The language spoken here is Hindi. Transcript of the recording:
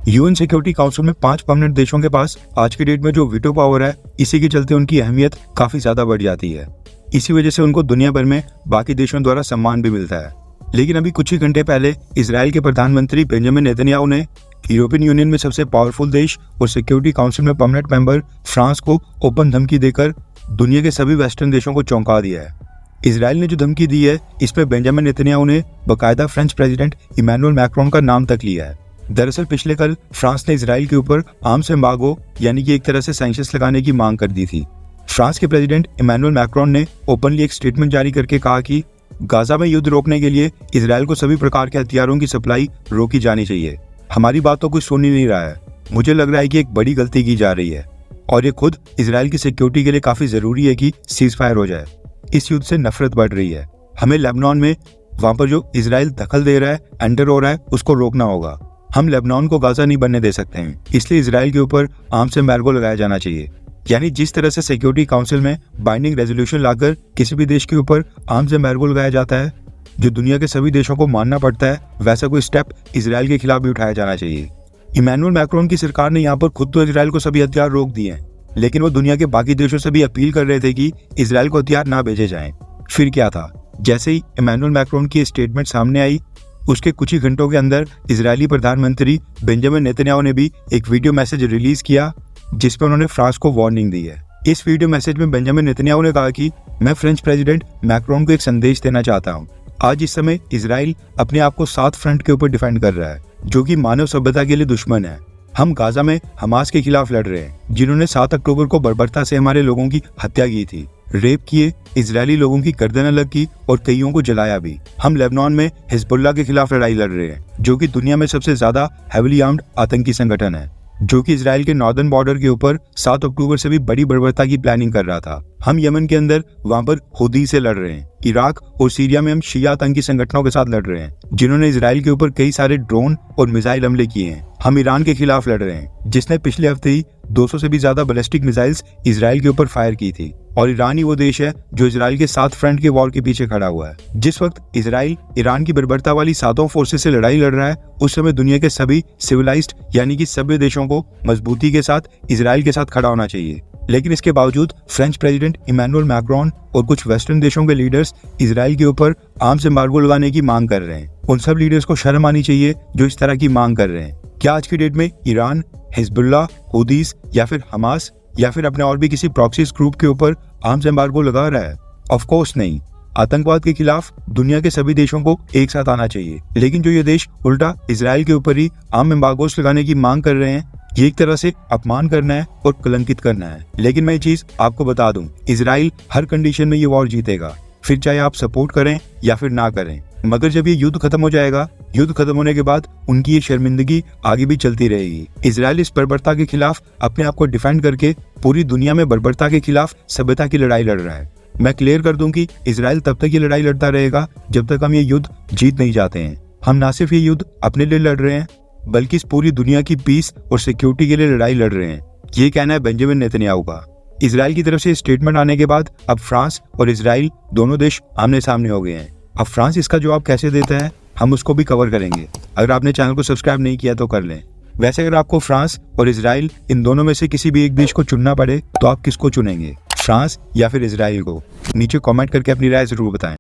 यूएन सिक्योरिटी काउंसिल में 5 परमानेंट देशों के पास आज की डेट में जो वीटो पावर है, इसी के चलते उनकी अहमियत काफी ज्यादा बढ़ जाती है। इसी वजह से उनको दुनिया भर में बाकी देशों द्वारा सम्मान भी मिलता है। लेकिन अभी कुछ ही घंटे पहले इजराइल के प्रधानमंत्री बेंजामिन नेतन्याहू ने यूरोपियन यूनियन में सबसे पावरफुल देश और सिक्योरिटी काउंसिल में परमानेंट मेंबर फ्रांस को ओपन धमकी देकर दुनिया के सभी वेस्टर्न देशों को चौंका दिया है। इजराइल ने जो धमकी दी है, इसमें बेंजामिन नेतन्याहू ने बाकायदा फ्रेंच प्रेसिडेंट इमैनुअल मैक्रोन का नाम तक लिया है। दरअसल पिछले कल फ्रांस ने इजराइल के ऊपर आर्म्स एम्बार्गो यानी कि एक तरह से सैंक्शंस लगाने की मांग कर दी थी। फ्रांस के प्रेसिडेंट इमैनुअल मैक्रोन ने ओपनली एक स्टेटमेंट जारी करके कहा कि गाजा में युद्ध रोकने के लिए इजराइल को सभी प्रकार के हथियारों की सप्लाई रोकी जानी चाहिए। हमारी बात तो कोई सुन ही नहीं रहा है। मुझे लग रहा है कि एक बड़ी गलती की जा रही है और ये खुद इजराइल की सिक्योरिटी के लिए काफी जरूरी है कि सीज फायर हो जाए। इस युद्ध से नफरत बढ़ रही है। हमें लेबनान में वहां पर जो इजराइल दखल दे रहा है, एंटर हो रहा है, उसको रोकना होगा। हम लेबनान को गाजा नहीं बनने दे सकते हैं, इसलिए इजराइल के ऊपर आर्म्स एम्बार्गो लगाया जाना चाहिए। यानी जिस तरह से सिक्योरिटी काउंसिल में बाइंडिंग रेजोल्यूशन लाकर किसी भी देश के ऊपर आर्म्स एम्बार्गो लगाया जाता है, जो दुनिया के सभी देशों को मानना पड़ता है, वैसा कोई स्टेप इजराइल के खिलाफ भी उठाया जाना चाहिए। इमैनुअल मैक्रोन की सरकार ने यहाँ पर खुद तो इजराइल को सभी हथियार रोक दिए हैं, लेकिन वो दुनिया के बाकी देशों से भी अपील कर रहे थे कि इजराइल को हथियार ना भेजे जाएं। फिर क्या था, जैसे ही इमैनुअल मैक्रोन की स्टेटमेंट सामने आई, उसके कुछ ही घंटों के अंदर इजरायली प्रधानमंत्री बेंजामिन नेतन्याहू ने भी एक वीडियो मैसेज रिलीज किया, जिसमें उन्होंने फ्रांस को वार्निंग दी है। इस वीडियो मैसेज में बेंजामिन नेतन्याहू ने कहा कि मैं फ्रेंच प्रेसिडेंट मैक्रोन को एक संदेश देना चाहता हूँ। आज इस समय इजराइल अपने आप को 7 फ्रंट के ऊपर डिफेंड कर रहा है, जो कि मानव सभ्यता के लिए दुश्मन है। हम गाजा में हमास के खिलाफ लड़ रहे हैं, जिन्होंने 7 अक्टूबर को बर्बरता से हमारे लोगों की हत्या की थी, रेप किए, इजरायली लोगों की गर्दन अलग की और कईयों को जलाया भी। हम लेबनान में हिजबुल्लाह के खिलाफ लड़ाई लड़ रहे हैं, जो कि दुनिया में सबसे ज्यादा हेविली आर्म्ड आतंकी संगठन है, जो कि इजराइल के नॉर्दर्न बॉर्डर के ऊपर 7 अक्टूबर से भी बड़ी बर्बरता की प्लानिंग कर रहा था। हम यमन के अंदर वहां पर हुदी से लड़ रहे हैं। इराक और सीरिया में हम शिया आतंकी संगठनों के साथ लड़ रहे हैं, जिन्होंने इजराइल के ऊपर कई सारे ड्रोन और मिसाइल हमले किए हैं। हम ईरान के खिलाफ लड़ रहे हैं, जिसने पिछले हफ्ते ही 200 से भी ज्यादा बैलिस्टिक मिसाइल्स इजराइल के ऊपर फायर की थी। और ईरान ही वो देश है जो इजराइल के 7 फ्रंट के वॉर के पीछे खड़ा हुआ है। जिस वक्त इजराइल ईरान की बर्बरता वाली 7 फोर्सेस से लड़ाई लड़ रहा है, उस समय दुनिया के सभी सिविलाइज्ड यानी कि सभ्य देशों को मजबूती के साथ इजराइल के साथ खड़ा होना चाहिए। लेकिन इसके बावजूद फ्रेंच प्रेसिडेंट इमैनुअल मैक्रोन और कुछ वेस्टर्न देशों के लीडर्स इजराइल के ऊपर आर्म्स एम्बार्गो लगाने की मांग कर रहे हैं। उन सब लीडर्स को शर्म आनी चाहिए जो इस तरह की मांग कर रहे हैं। क्या आज की डेट में ईरान, हिजबुल्लाह, हुदीस या फिर हमास या फिर अपने और भी किसी प्रॉक्सीज ग्रुप के ऊपर आर्म्स एम्बार्गो लगा रहा है? ऑफ कोर्स नहीं। आतंकवाद के खिलाफ दुनिया के सभी देशों को एक साथ आना चाहिए। लेकिन जो ये देश उल्टा इजराइल के ऊपर ही आर्म एम्बार्गोस लगाने की मांग कर रहे हैं, ये एक तरह से अपमान करना है और कलंकित करना है। लेकिन मैं ये चीज आपको बता दूं, इजराइल हर कंडीशन में ये वॉर जीतेगा, फिर चाहे आप सपोर्ट करें या फिर ना करें। मगर जब ये युद्ध खत्म हो जाएगा, युद्ध खत्म होने के बाद उनकी ये शर्मिंदगी आगे भी चलती रहेगी। इजराइल इस बर्बरता के खिलाफ अपने आप को डिफेंड करके पूरी दुनिया में बर्बरता के खिलाफ सभ्यता की लड़ाई लड़ रहा है। मैं क्लियर कर दूं कि इजराइल तब तक ये लड़ाई लड़ता रहेगा जब तक हम ये युद्ध जीत नहीं जाते हैं। हम ना सिर्फ ये युद्ध अपने लिए लड़ रहे हैं, बल्कि इस पूरी दुनिया की पीस और सिक्योरिटी के लिए लड़ाई लड़ रहे हैं। ये कहना है बेंजामिन नेतन्याहू का। इजराइल की तरफ से स्टेटमेंट आने के बाद अब फ्रांस और इजराइल दोनों देश आमने सामने हो गए हैं। अब फ्रांस इसका जवाब कैसे देता है, हम उसको भी कवर करेंगे। अगर आपने चैनल को सब्सक्राइब नहीं किया तो कर लें। वैसे अगर आपको फ्रांस और इजराइल इन दोनों में से किसी भी एक देश को चुनना पड़े, तो आप किसको चुनेंगे, फ्रांस या फिर इजराइल को? नीचे कमेंट करके अपनी राय जरूर बताएं।